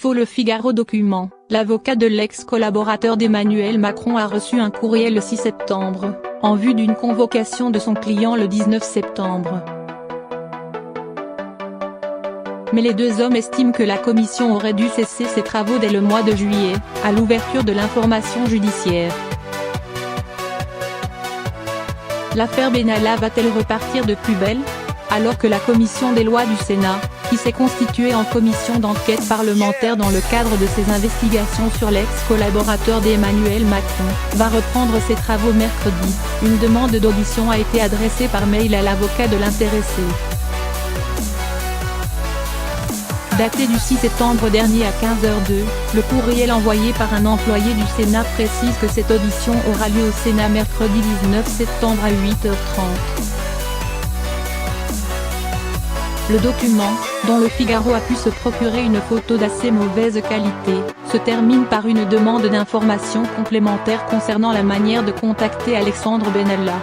Info Le Figaro document, l'avocat de l'ex-collaborateur d'Emmanuel Macron a reçu un courriel le 6 septembre, en vue d'une convocation de son client le 19 septembre. Mais les deux hommes estiment que la commission aurait dû cesser ses travaux dès le mois de juillet, à l'ouverture de l'information judiciaire. L'affaire Benalla va-t-elle repartir de plus belle ? Alors que la commission des lois du Sénat, qui s'est constituée en commission d'enquête parlementaire dans le cadre de ses investigations sur l'ex-collaborateur d'Emmanuel Macron, va reprendre ses travaux mercredi, une demande d'audition a été adressée par mail à l'avocat de l'intéressé. Daté du 6 septembre dernier à 15h02, le courriel envoyé par un employé du Sénat précise que cette audition aura lieu au Sénat mercredi 19 septembre à 8h30. Le document, dont Le Figaro a pu se procurer une photo d'assez mauvaise qualité, se termine par une demande d'informations complémentaires concernant la manière de contacter Alexandre Benalla.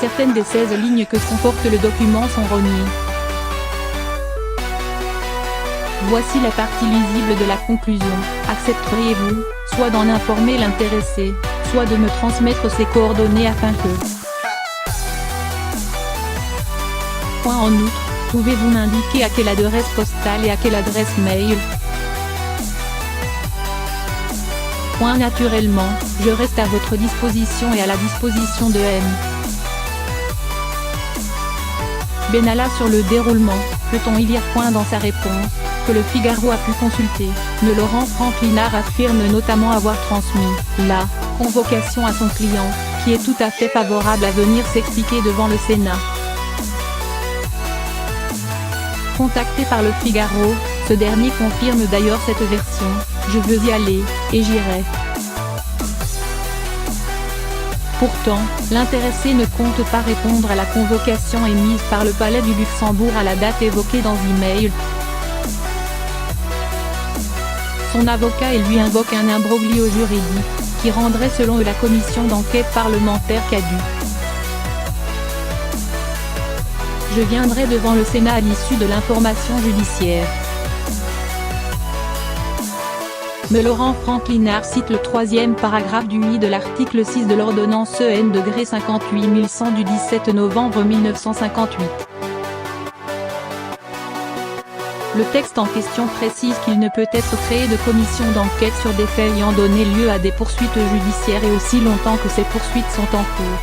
Certaines des 16 lignes que comporte le document sont reniées. Voici la partie lisible de la conclusion. Accepteriez-vous, soit d'en informer l'intéressé, soit de me transmettre ses coordonnées afin que... En outre, pouvez-vous m'indiquer à quelle adresse postale et à quelle adresse mail? Naturellement, je reste à votre disposition et à la disposition de M. Benalla sur le déroulement, peut-on y lire dans sa réponse, que Le Figaro a pu consulter, Laurent Franclinard affirme notamment avoir transmis la convocation à son client, qui est tout à fait favorable à venir s'expliquer devant le Sénat. Contacté par Le Figaro, ce dernier confirme d'ailleurs cette version, « Je veux y aller, et j'irai ». Pourtant, l'intéressé ne compte pas répondre à la convocation émise par le Palais du Luxembourg à la date évoquée dans l'email. Son avocat et lui invoque un imbroglio juridique, qui rendrait selon la commission d'enquête parlementaire caduque. Je viendrai devant le Sénat à l'issue de l'information judiciaire. Mais Laurent Franclinard cite le troisième paragraphe du I de l'article 6 de l'ordonnance EN-58100 du 17 novembre 1958. Le texte en question précise qu'il ne peut être créé de commission d'enquête sur des faits ayant donné lieu à des poursuites judiciaires et aussi longtemps que ces poursuites sont en cours.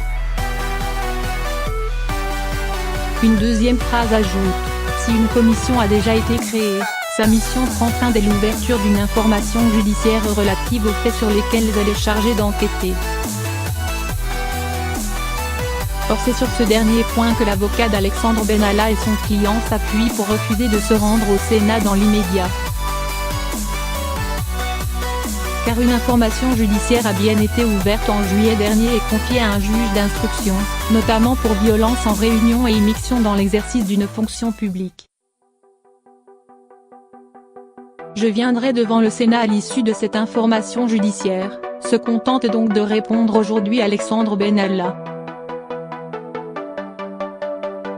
Une deuxième phrase ajoute, si une commission a déjà été créée, sa mission prend fin dès l'ouverture d'une information judiciaire relative aux faits sur lesquels elle est chargée d'enquêter. Or c'est sur ce dernier point que l'avocat d'Alexandre Benalla et son client s'appuient pour refuser de se rendre au Sénat dans l'immédiat. Car une information judiciaire a bien été ouverte en juillet dernier et confiée à un juge d'instruction, notamment pour violence en réunion et immixtion dans l'exercice d'une fonction publique. Je viendrai devant le Sénat à l'issue de cette information judiciaire, se contente donc de répondre aujourd'hui Alexandre Benalla.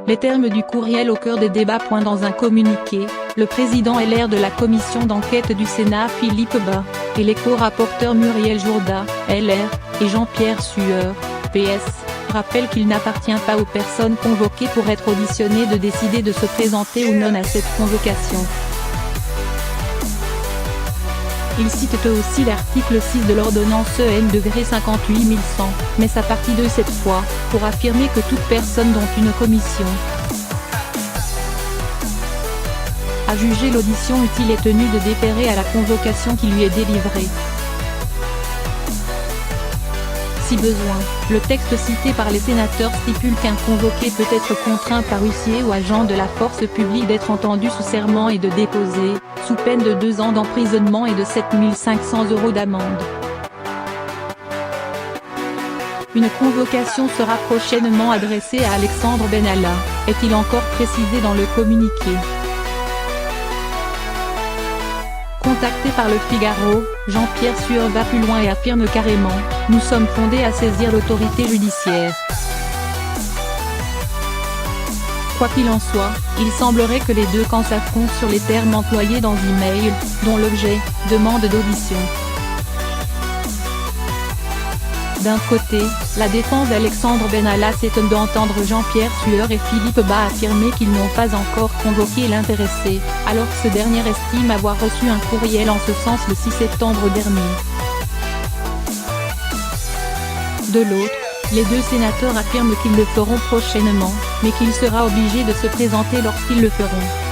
Les termes du courriel au cœur des débats. Dans un communiqué, le président LR de la commission d'enquête du Sénat Philippe Bas, et les co-rapporteurs Muriel Jourda, LR, et Jean-Pierre Sueur, PS, rappellent qu'il n'appartient pas aux personnes convoquées pour être auditionnées de décider de se présenter ou non à cette convocation. Ils citent eux aussi l'article 6 de l'ordonnance EN-58100, mais sa partie 2 cette fois, pour affirmer que toute personne dont une commission a jugé l'audition utile est tenue de déférer à la convocation qui lui est délivrée. Si besoin, le texte cité par les sénateurs stipule qu'un convoqué peut être contraint par huissier ou agent de la force publique d'être entendu sous serment et de déposer, sous peine de 2 ans d'emprisonnement et de 7 500 € d'amende. Une convocation sera prochainement adressée à Alexandre Benalla, est-il encore précisé dans le communiqué. Contacté par Le Figaro, Jean-Pierre Sueur va plus loin et affirme carrément « Nous sommes fondés à saisir l'autorité judiciaire ». Quoi qu'il en soit, il semblerait que les deux camps s'affrontent sur les termes employés dans l'email, dont l'objet « demande d'audition ». D'un côté, la défense d'Alexandre Benalla s'étonne d'entendre Jean-Pierre Sueur et Philippe Bas affirmer qu'ils n'ont pas encore convoqué l'intéressé, alors que ce dernier estime avoir reçu un courriel en ce sens le 6 septembre dernier. De l'autre, les deux sénateurs affirment qu'ils le feront prochainement, mais qu'il sera obligé de se présenter lorsqu'ils le feront.